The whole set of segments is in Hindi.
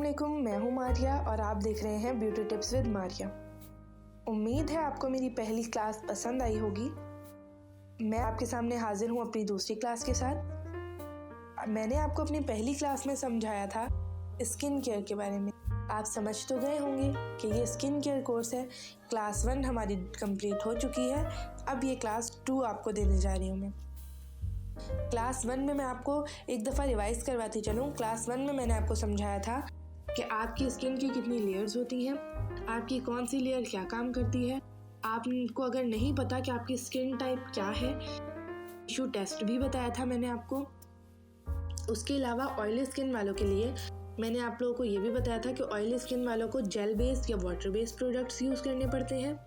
अस्सलामुअलैकुम, मैं हूँ मारिया और आप देख रहे हैं ब्यूटी टिप्स विद मारिया। उम्मीद है आपको मेरी पहली क्लास पसंद आई होगी। मैं आपके सामने हाजिर हूँ अपनी दूसरी क्लास के साथ। मैंने आपको अपनी पहली क्लास में समझाया था स्किन केयर के बारे में। आप समझ तो गए होंगे कि ये स्किन केयर कोर्स है। क्लास 1 हमारी कंप्लीट हो चुकी है। अब ये क्लास 2 आपको देने जा रही हूँ मैं। क्लास 1 में मैं आपको एक दफ़ा रिवाइज करवाती चलूँ। क्लास 1 में मैंने आपको समझाया था कि आपकी स्किन की कितनी लेयर्स होती हैं, आपकी कौन सी लेयर क्या काम करती है। आपको अगर नहीं पता कि आपकी स्किन टाइप क्या है, टिश्यू टेस्ट भी बताया था मैंने आपको। उसके अलावा ऑयली स्किन वालों के लिए मैंने आप लोगों को ये भी बताया था कि ऑयली स्किन वालों को जेल बेस्ड या वाटर बेस्ड प्रोडक्ट्स यूज़ करने पड़ते हैं।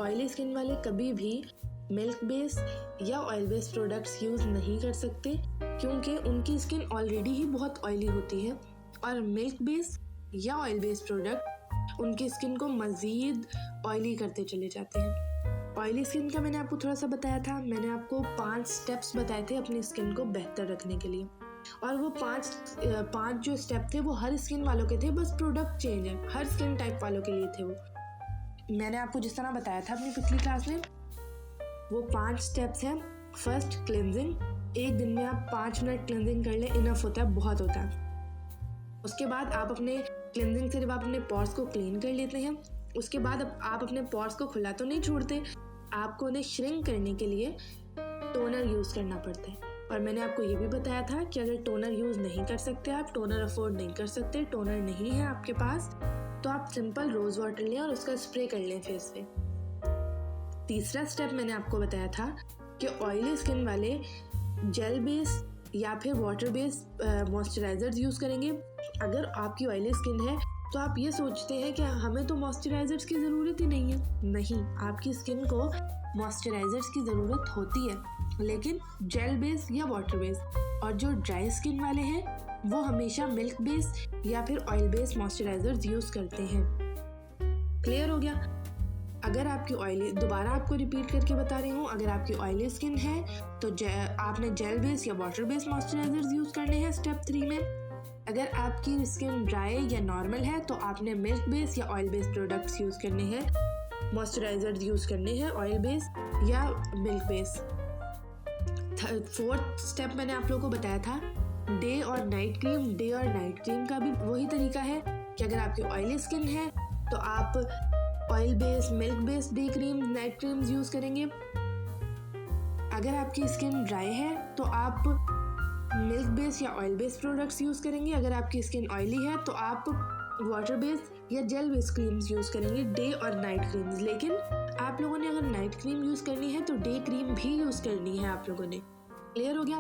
ऑयली स्किन वाले कभी भी मिल्क बेस्ड या ऑयल बेस्ड प्रोडक्ट्स यूज़ नहीं कर सकते, क्योंकि उनकी स्किन ऑलरेडी ही बहुत ऑयली होती है और मिल्क बेस्ड या ऑयल बेस्ड प्रोडक्ट उनकी स्किन को मज़ीद ऑयली करते चले जाते हैं। ऑयली स्किन का मैंने आपको थोड़ा सा बताया था। मैंने आपको 5 स्टेप्स बताए थे अपनी स्किन को बेहतर रखने के लिए, और वो पाँच जो स्टेप थे वो हर स्किन वालों के थे, बस प्रोडक्ट चेंज है, हर स्किन टाइप वालों के लिए थे वो। मैंने आपको जिस तरह बताया था अपनी पिछली क्लास में, वो 5 स्टेप्स हैं। First, cleansing. एक दिन में आप 5 मिनट क्लिनजिंग कर लें, इनफ होता है, बहुत होता है। उसके बाद आप अपने क्लिनजिंग से जब आप अपने पॉर्स को क्लीन कर लेते हैं, उसके बाद आप अपने पॉर्स को खुला तो नहीं छोड़ते, आपको उन्हें श्रिंक करने के लिए टोनर यूज़ करना पड़ता है। और मैंने आपको ये भी बताया था कि अगर टोनर यूज़ नहीं कर सकते, आप टोनर अफोर्ड नहीं कर सकते, टोनर नहीं है आपके पास, तो आप सिंपल रोज़ वाटर लें और उसका स्प्रे कर लें फेस पे। तीसरा स्टेप मैंने आपको बताया था कि ऑयली स्किन वाले जेल बेस या फिर वाटर बेस मॉइस्चराइजर्स यूज़ करेंगे। अगर आपकी ऑयली स्किन है तो आप ये सोचते हैं कि हमें तो मॉइस्चराइजर्स की ज़रूरत ही नहीं है। नहीं, आपकी स्किन को मॉइस्चराइजर्स की ज़रूरत होती है, लेकिन जेल बेस या वाटर बेस। और जो ड्राई स्किन वाले हैं वो हमेशा मिल्क बेस या फिर ऑयल बेस मॉइस्चराइजर्स यूज़ करते हैं। क्लियर हो गया? अगर आपकी ऑयली, दोबारा आपको रिपीट करके बता रही हूँ, अगर आपकी ऑयली स्किन है तो आपने जेल बेस या वाटर बेस मॉइस्चराइजर्स यूज़ करने हैं स्टेप 3 में। अगर आपकी स्किन ड्राई या नॉर्मल है तो आपने मिल्क बेस या ऑयल बेस प्रोडक्ट्स यूज़ करने हैं, मॉइस्चराइजर्स यूज़ करने हैं ऑयल बेस या मिल्क बेस। 4th स्टेप मैंने आप लोगों को बताया था डे और नाइट क्रीम। डे और नाइट क्रीम का भी वही तरीका है कि अगर आपकी ऑयली स्किन है तो आप oil based, milk based day cream, night creams use करेंगे। अगर आपकी स्किन ड्राई है तो आप मिल्क बेस्ड या ऑयल बेस्ड प्रोडक्ट्स यूज़ करेंगे। अगर आपकी स्किन ऑयली है तो आप वाटर बेस्ड या जेल बेस्ड क्रीम्स यूज़ करेंगे, डे और नाइट क्रीम्स। लेकिन आप लोगों ने अगर नाइट क्रीम यूज़ करनी है तो डे क्रीम भी यूज़ करनी है आप लोगों ने। क्लियर हो गया?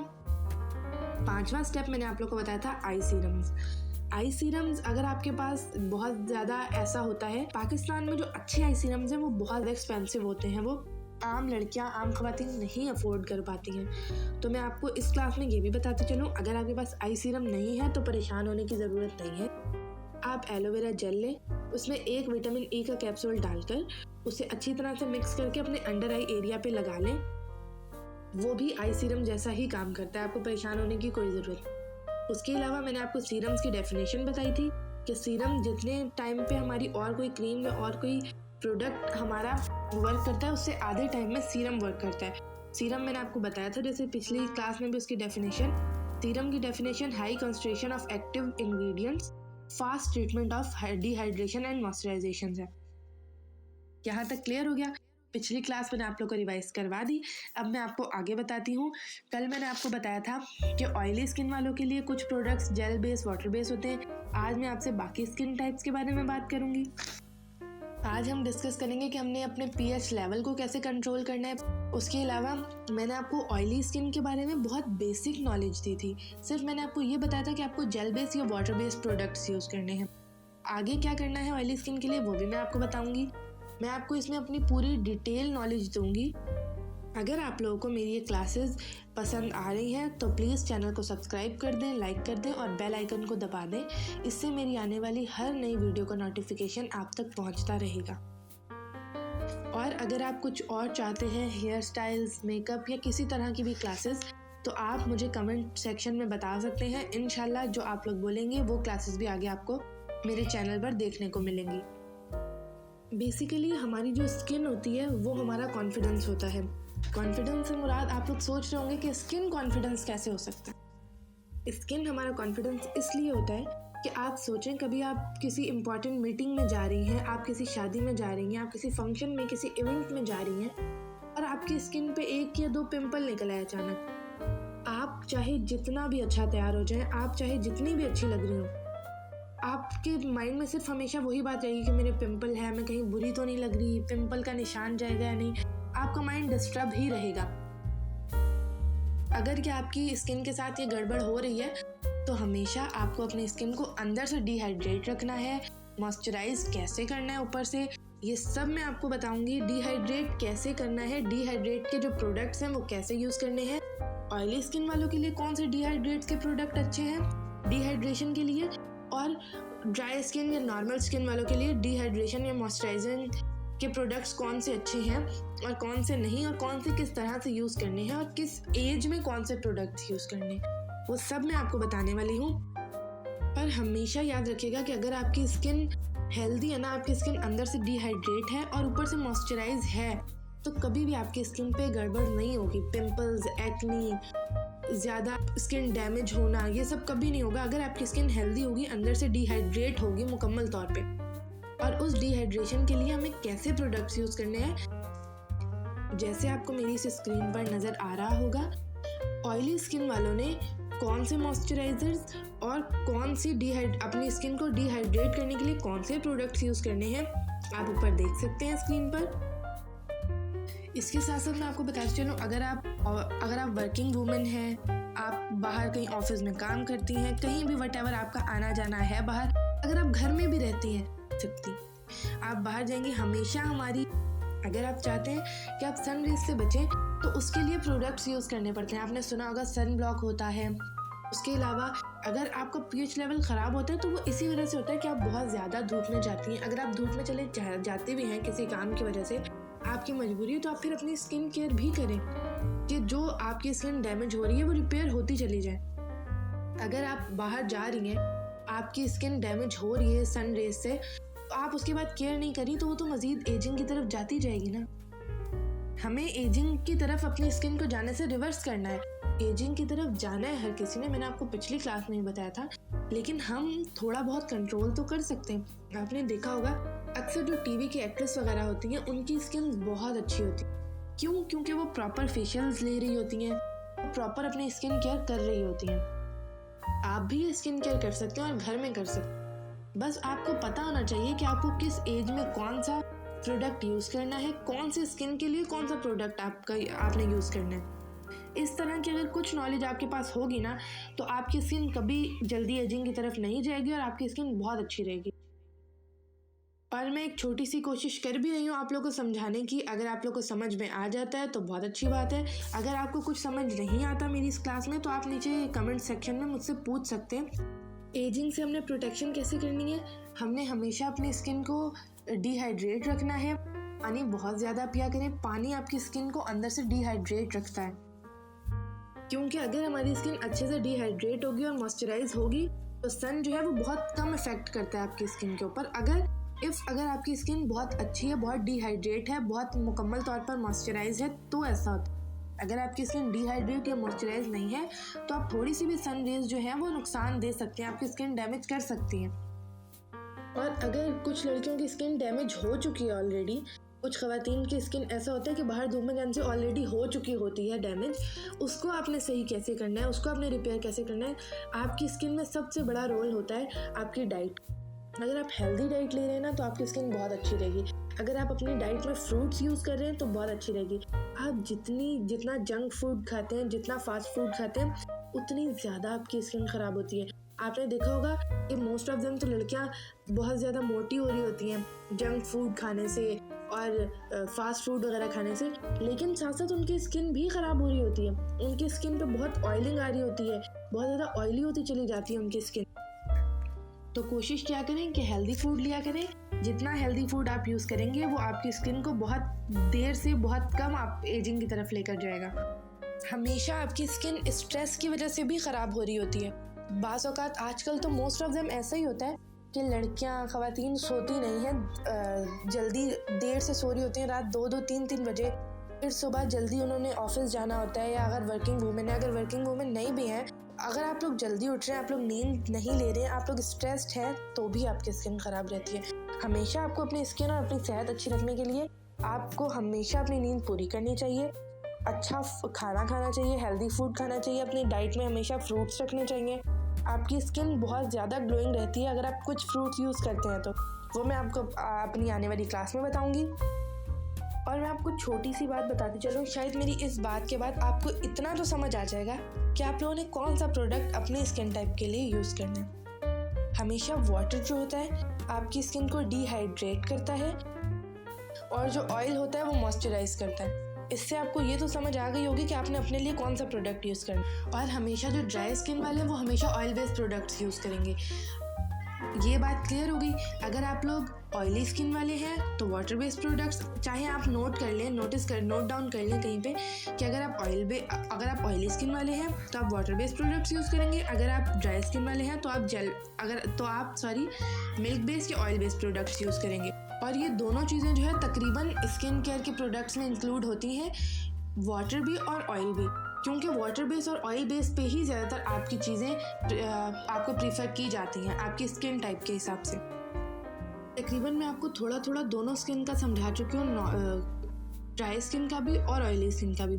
5वां स्टेप मैंने आप लोगों को बताया था आई सीरम्स। आई सीरम्स अगर आपके पास बहुत ज़्यादा ऐसा होता है, पाकिस्तान में जो अच्छे आई सीरम्स हैं वो बहुत एक्सपेंसिव होते हैं, वो आम लड़कियां, आम ख़वातीन नहीं अफोर्ड कर पाती हैं। तो मैं आपको इस क्लास में ये भी बताती चलूँ, अगर आपके पास आई सीरम नहीं है तो परेशान होने की ज़रूरत नहीं है। आप एलोवेरा जेल लें, उसमें 1 विटामिन ई का कैप्सूल डालकर उसे अच्छी तरह से मिक्स करके अपने अंडर आई एरिया पे लगा लें। वो भी आई सीरम जैसा ही काम करता है, आपको परेशान होने की कोई ज़रूरत नहीं। उसके अलावा मैंने आपको सीरम्स की डेफिनेशन बताई थी कि सीरम जितने टाइम पे हमारी और कोई क्रीम या और कोई प्रोडक्ट हमारा वर्क करता है, उससे आधे टाइम में सीरम वर्क करता है। सीरम मैंने आपको बताया था जैसे पिछली क्लास में भी उसकी डेफिनेशन। सीरम की definition high concentration of active ingredients, fast treatment of dehydration and moisturisation है। यहाँ तक क्लियर हो गया? पिछली क्लास मैंने आप लोग को रिवाइज करवा दी। अब मैं आपको आगे बताती हूँ। कल मैंने आपको बताया था कि ऑयली स्किन वालों के लिए कुछ products gel base, water base होते हैं। आज मैं आपसे बाकी स्किन टाइप्स के बारे में बात करूँगी। आज हम डिस्कस करेंगे कि हमने अपने पीएच लेवल को कैसे कंट्रोल करना है। उसके अलावा मैंने आपको ऑयली स्किन के बारे में बहुत बेसिक नॉलेज दी थी। सिर्फ मैंने आपको ये बताया था कि आपको जेल बेस या वाटर बेस प्रोडक्ट्स यूज़ करने हैं। आगे क्या करना है ऑयली स्किन के लिए वो भी मैं आपको बताऊँगी। मैं आपको इसमें अपनी पूरी डिटेल नॉलेज दूंगी। अगर आप लोगों को मेरी ये क्लासेस पसंद आ रही हैं तो प्लीज़ चैनल को सब्सक्राइब कर दें, लाइक कर दें और बेल आइकन को दबा दें। इससे मेरी आने वाली हर नई वीडियो का नोटिफिकेशन आप तक पहुंचता रहेगा। और अगर आप कुछ और चाहते हैं, हेयर स्टाइल्स, मेकअप या किसी तरह की भी क्लासेस, तो आप मुझे कमेंट सेक्शन में बता सकते हैं। इंशाल्लाह जो आप लोग बोलेंगे वो क्लासेस भी आगे आपको मेरे चैनल पर देखने को मिलेंगी। बेसिकली हमारी जो स्किन होती है वो हमारा कॉन्फिडेंस होता है। कॉन्फिडेंस से मुराद आप लोग सोच रहे होंगे कि स्किन कॉन्फिडेंस कैसे हो सकता है। स्किन हमारा कॉन्फिडेंस इसलिए होता है कि आप सोचें, कभी आप किसी इंपॉर्टेंट मीटिंग में जा रही हैं, आप किसी शादी में जा रही हैं, आप किसी फंक्शन में, किसी इवेंट में जा रही हैं और आपकी स्किन पे 1 या 2 पिंपल निकल आए अचानक। आप चाहे जितना भी अच्छा तैयार हो जाएं, आप चाहे जितनी भी अच्छी लग रही हो, आपके माइंड में सिर्फ हमेशा वही बात रहेगी कि मेरे पिंपल है, मैं कहीं बुरी तो नहीं लग रही, पिंपल का निशान जाएगा या नहीं। आपका माइंड डिस्टर्ब ही रहेगा। अगर कि आपकी स्किन के साथ ये गड़बड़ हो रही है तो हमेशा आपको अपनी स्किन को अंदर से डिहाइड्रेट रखना है। मॉइस्चराइज कैसे करना है ऊपर से, ये सब मैं आपको बताऊंगी। डिहाइड्रेट कैसे करना है, डिहाइड्रेट के जो प्रोडक्ट्स हैं वो कैसे यूज़ करने हैं, ऑयली स्किन वालों के लिए कौन से डिहाइड्रेट के प्रोडक्ट अच्छे हैं डिहाइड्रेशन के लिए, और ड्राई स्किन या नॉर्मल स्किन वालों के लिए डिहाइड्रेशन या मॉइस्चराइजिंग के प्रोडक्ट्स कौन से अच्छे हैं और कौन से नहीं, और कौन से किस तरह से यूज़ करने हैं, और किस एज में कौन से प्रोडक्ट्स यूज़ करने हैं, वो सब मैं आपको बताने वाली हूँ। पर हमेशा याद रखिएगा कि अगर आपकी स्किन हेल्दी है ना, आपकी स्किन अंदर से डिहाइड्रेट है और ऊपर से मॉइस्चराइज है, तो कभी भी आपकी स्किन पे गड़बड़ नहीं होगी। पिंपल्स, एक्नी, ज़्यादा स्किन डैमेज होना, ये सब कभी नहीं होगा अगर आपकी स्किन हेल्दी होगी, अंदर से डिहाइड्रेट होगी मुकम्मल तौर पे। और उस डिहाइड्रेशन के लिए हमें कैसे प्रोडक्ट्स यूज़ करने हैं, जैसे आपको मेरी इस स्क्रीन पर नज़र आ रहा होगा, ऑयली स्किन वालों ने कौन से मॉइस्चराइजर्स और कौन सी अपनी स्किन को डिहाइड्रेट करने के लिए कौन से प्रोडक्ट्स यूज़ करने हैं, आप ऊपर देख सकते हैं स्क्रीन पर। इसके साथ साथ मैं आपको बताती चलूँ, अगर आप वर्किंग वूमेन हैं, आप बाहर कहीं ऑफिस में काम करती हैं, कहीं भी वटेवर आपका आना जाना है बाहर, अगर आप घर में भी रहती हैं सकती, आप बाहर जाएंगी, हमेशा अगर आप चाहते हैं कि आप सन रेज से बचें तो उसके लिए प्रोडक्ट्स यूज़ करने पड़ते हैं। आपने सुना होगा सन ब्लॉक होता है। उसके अलावा अगर आपका पीएच लेवल ख़राब होता है तो वो इसी वजह से होता है कि आप बहुत ज़्यादा धूप में जाती हैं। अगर आप धूप में जाते भी हैं किसी काम की वजह से, आपकी मजबूरी है, तो आप फिर अपनी स्किन केयर भी करें कि जो आपकी स्किन डैमेज हो रही है वो रिपेयर होती चली जाए। अगर आप बाहर जा रही हैं, आपकी स्किन डैमेज हो रही है सन रेज से, तो आप उसके बाद केयर नहीं करी तो वो तो मज़ीद एजिंग की तरफ जाती जाएगी ना। हमें एजिंग की तरफ अपनी स्किन को जाने से रिवर्स करना है। एजिंग की तरफ जाना है हर किसी ने, मैंने आपको पिछली क्लास में ही बताया था, लेकिन हम थोड़ा बहुत कंट्रोल तो कर सकते हैं। आपने देखा होगा अक्सर जो टीवी की एक्ट्रेस वगैरह होती हैं उनकी स्किन बहुत अच्छी होती है। क्यों? क्योंकि वो प्रॉपर फेशियल्स ले रही होती हैं, वो प्रॉपर अपनी स्किन केयर कर रही होती हैं। आप भी स्किन केयर कर सकते हैं और घर में कर सकते हैं। बस आपको पता होना चाहिए कि आपको किस एज में कौन सा प्रोडक्ट यूज़ करना है, कौन सी स्किन के लिए कौन सा प्रोडक्ट आपने यूज़ करना है। इस तरह की अगर कुछ नॉलेज आपके पास होगी ना, तो आपकी स्किन कभी जल्दी एजिंग की तरफ नहीं जाएगी और आपकी स्किन बहुत अच्छी रहेगी। और मैं एक छोटी सी कोशिश कर भी रही हूँ आप लोगों को समझाने की। अगर आप लोगों को समझ में आ जाता है तो बहुत अच्छी बात है। अगर आपको कुछ समझ नहीं आता मेरी इस क्लास में, तो आप नीचे कमेंट सेक्शन में मुझसे पूछ सकते हैं। एजिंग से हमने प्रोटेक्शन कैसे करनी है, हमने हमेशा अपनी स्किन को डिहाइड्रेट रखना है। पानी बहुत ज़्यादा पिया करें, पानी आपकी स्किन को अंदर से डिहाइड्रेट रखता है। क्योंकि अगर हमारी स्किन अच्छे से डिहाइड्रेट होगी और मॉइस्चराइज होगी तो सन जो है वो बहुत कम इफेक्ट करता है आपकी स्किन के ऊपर। अगर आपकी स्किन बहुत अच्छी है, बहुत डिहाइड्रेट है, बहुत मुकम्मल तौर पर मॉइस्चराइज है, तो ऐसा होता है। अगर आपकी स्किन डिहाइड्रेट या मॉइस्चराइज नहीं है तो आप थोड़ी सी भी सन रेज जो है वो नुकसान दे सकते हैं, आपकी स्किन डैमेज कर सकती हैं। और अगर कुछ लड़कियों की स्किन डैमेज हो चुकी है ऑलरेडी, कुछ ख़वातीन की स्किन ऐसा होता है कि बाहर धूप में जाने से ऑलरेडी हो चुकी होती है डैमेज, उसको आपने सही कैसे करना है, उसको आपने रिपेयर कैसे करना है। आपकी स्किन में सबसे बड़ा रोल होता है आपकी डाइट। अगर आप हेल्दी डाइट ले रहे हैं ना तो आपकी स्किन बहुत अच्छी रहेगी। अगर आप अपनी डाइट में फ्रूट्स यूज़ कर रहे हैं तो बहुत अच्छी रहेगी। आप जितना जंक फूड खाते हैं, जितना फास्ट फूड खाते हैं, उतनी ज़्यादा आपकी स्किन ख़राब होती है। आपने देखा होगा कि मोस्ट ऑफ देम तो लड़कियां बहुत ज़्यादा मोटी हो रही होती हैं जंक फूड खाने से और फास्ट फूड वगैरह खाने से, लेकिन साथ साथ उनकी स्किन भी ख़राब हो रही होती है। उनकी स्किन पे बहुत ऑयलिंग आ रही होती है, बहुत ज़्यादा ऑयली होती चली जाती है उनकी स्किन। तो कोशिश क्या करें कि हेल्दी फूड लिया करें। जितना हेल्दी फूड आप यूज़ करेंगे वो आपकी स्किन को बहुत देर से बहुत कम आप एजिंग की तरफ लेकर जाएगा। हमेशा आपकी स्किन स्ट्रेस की वजह से भी ख़राब हो रही होती है। बाज़ औक़ात आजकल तो मोस्ट ऑफ देम ऐसा ही होता है कि लड़कियां ख़वातीन सोती नहीं हैं, जल्दी देर से सो रही होती हैं, रात 2-2 3-3 बजे, फिर सुबह जल्दी उन्होंने ऑफिस जाना होता है। या अगर वर्किंग वूमेन है, अगर वर्किंग वूमेन नहीं भी हैं, अगर आप लोग जल्दी उठ रहे हैं, आप लोग नींद नहीं ले रहे हैं, आप लोग स्ट्रेस्ड हैं, तो भी आपकी स्किन ख़राब रहती है। हमेशा आपको अपनी स्किन और अपनी सेहत अच्छी रखने के लिए आपको हमेशा अपनी नींद पूरी करनी चाहिए, अच्छा खाना खाना चाहिए, हेल्दी फूड खाना चाहिए, अपनी डाइट में हमेशा फ्रूट्स रखने चाहिए। आपकी स्किन बहुत ज़्यादा ग्लोइंग रहती है अगर आप कुछ फ्रूट्स यूज़ करते हैं, तो वो मैं आपको अपनी आने वाली क्लास में बताऊंगी। और मैं आपको छोटी सी बात बताती चलूँ, शायद मेरी इस बात के बाद आपको इतना तो समझ आ जाएगा कि आप लोगों ने कौन सा प्रोडक्ट अपने स्किन टाइप के लिए यूज़ करना है। हमेशा वाटर जो होता है आपकी स्किन को डिहाइड्रेट करता है, और जो ऑयल होता है वो मॉइस्चराइज करता है। इससे आपको ये तो समझ आ गई होगी कि आपने अपने लिए कौन सा प्रोडक्ट यूज़ करना है। और हमेशा जो ड्राई स्किन वाले हैं वो हमेशा ऑयल बेस्ड प्रोडक्ट्स यूज़ करेंगे। ये बात क्लियर होगी। अगर आप लोग ऑयली स्किन वाले हैं तो वाटर बेस्ड प्रोडक्ट्स, चाहे आप नोट कर लें, नोट डाउन कर लें कहीं पे कि अगर आप ऑयली स्किन वाले हैं तो आप वाटर बेस्ड प्रोडक्ट्स यूज़ करेंगे, अगर आप ड्राई स्किन वाले हैं तो आप मिल्क बेस्ड या ऑयल बेस्ड प्रोडक्ट्स यूज़ करेंगे। और ये दोनों चीज़ें जो है तकरीबन स्किन केयर के प्रोडक्ट्स में इंक्लूड होती हैं, वाटर भी और ऑयल भी, क्योंकि वाटर बेस और ऑयल बेस पे ही ज़्यादातर आपकी चीज़ें आपको प्रीफर की जाती हैं आपकी स्किन टाइप के हिसाब से। तकरीबन मैं आपको थोड़ा थोड़ा दोनों स्किन का समझा चुकी हूँ, ड्राई स्किन का भी और ऑयली स्किन का भी।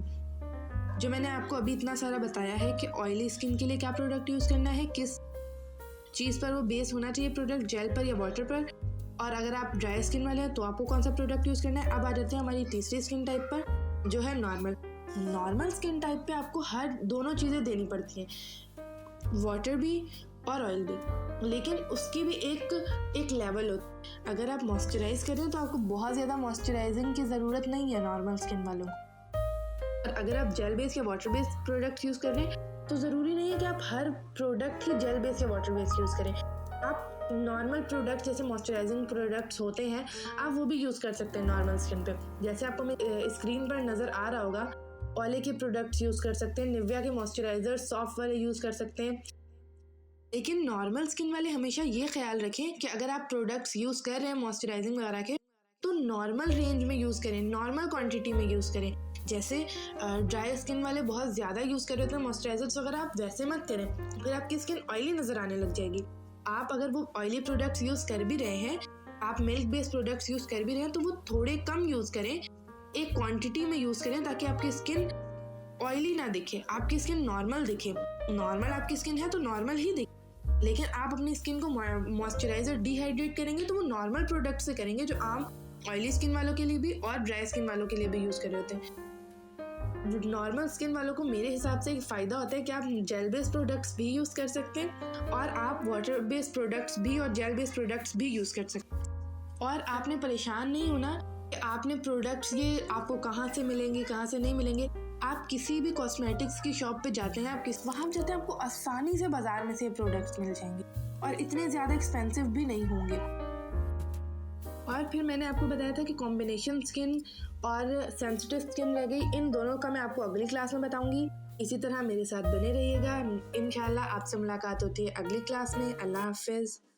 जो मैंने आपको अभी इतना सारा बताया है कि ऑयली स्किन के लिए क्या प्रोडक्ट यूज़ करना है, किस चीज़ पर वो बेस होना चाहिए प्रोडक्ट, जेल पर या वाटर पर, और अगर आप ड्राई स्किन वाले हैं तो आपको कौन सा प्रोडक्ट यूज़ करना है। अब आ जाते हैं हमारी तीसरी स्किन टाइप पर, जो है नॉर्मल स्किन टाइप पे आपको दोनों चीज़ें देनी पड़ती हैं, वाटर भी और ऑयल भी, लेकिन उसकी भी एक लेवल होता है। अगर आप मॉइस्चराइज कर रहे हैं तो आपको बहुत ज़्यादा मॉइस्चराइजिंग की ज़रूरत नहीं है नॉर्मल स्किन वालों को। और अगर आप जेल बेस्ड या वाटर बेस्ड प्रोडक्ट यूज़ कर रहे हैं तो ज़रूरी नहीं है कि आप हर प्रोडक्ट ही जेल बेस्ड या वाटर बेस्ड यूज़ करें। आप नॉर्मल प्रोडक्ट जैसे मॉइस्चराइजिंग प्रोडक्ट्स होते हैं आप वो भी यूज़ कर सकते हैं नॉर्मल स्किन पे। जैसे आपको स्क्रीन पर नज़र आ रहा होगा, ओले के प्रोडक्ट्स यूज़ कर सकते हैं, निविया के मॉइस्चराइजर सॉफ्ट वाले यूज़ कर सकते हैं। लेकिन नॉर्मल स्किन वाले हमेशा ये ख्याल रखें कि अगर आप प्रोडक्ट्स यूज़ कर रहे हैं मॉइस्चराइजिंग वगैरह के तो नॉर्मल रेंज में यूज़ करें, नॉर्मल क्वांटिटी में यूज़ करें। जैसे ड्राई स्किन वाले बहुत ज़्यादा यूज़ कर रहे थे मॉइस्चराइजर्स वगैरह, आप वैसे मत करें, फिर आपकी स्किन ऑयली नज़र आने लग जाएगी। आप अगर वो ऑयली प्रोडक्ट्स यूज़ कर भी रहे हैं, आप मिल्क बेस्ड प्रोडक्ट्स यूज़ कर भी रहे हैं, तो वो थोड़े कम यूज़ करें, एक क्वांटिटी में यूज़ करें ताकि आपकी स्किन ऑयली ना दिखे, आपकी स्किन नॉर्मल दिखे। नॉर्मल आपकी स्किन है तो नॉर्मल ही दिखे, लेकिन आप अपनी स्किन को मॉइस्चराइजर डिहाइड्रेट करेंगे तो वो नॉर्मल प्रोडक्ट से करेंगे जो आम ऑयली स्किन वालों के लिए भी और ड्राई स्किन वालों के लिए भी यूज़ कर रहे होते हैं। नॉर्मल स्किन वालों को मेरे हिसाब से एक फ़ायदा होता है कि आप जेल बेस्ड प्रोडक्ट्स भी यूज़ कर सकते हैं और आप वाटर बेस्ड प्रोडक्ट्स भी और जेल बेस्ड प्रोडक्ट्स भी यूज़ कर सकते हैं। और आपने परेशान नहीं होना कि आपने प्रोडक्ट्स ये आपको कहाँ से मिलेंगे, कहाँ से नहीं मिलेंगे। आप किसी भी कॉस्मेटिक्स की शॉप पे जाते हैं, वहाँ जाते हैं, आपको आसानी से बाज़ार में से प्रोडक्ट्स मिल जाएंगे और इतने ज़्यादा एक्सपेंसिव भी नहीं होंगे। और फिर मैंने आपको बताया था कि कॉम्बिनेशन स्किन और सेंसिटिव स्किन रह गई, इन दोनों का मैं आपको अगली क्लास में बताऊंगी। इसी तरह मेरे साथ बने रहिएगा। इंशाल्लाह आपसे मुलाकात होती है अगली क्लास में। अल्लाह हाफिज़।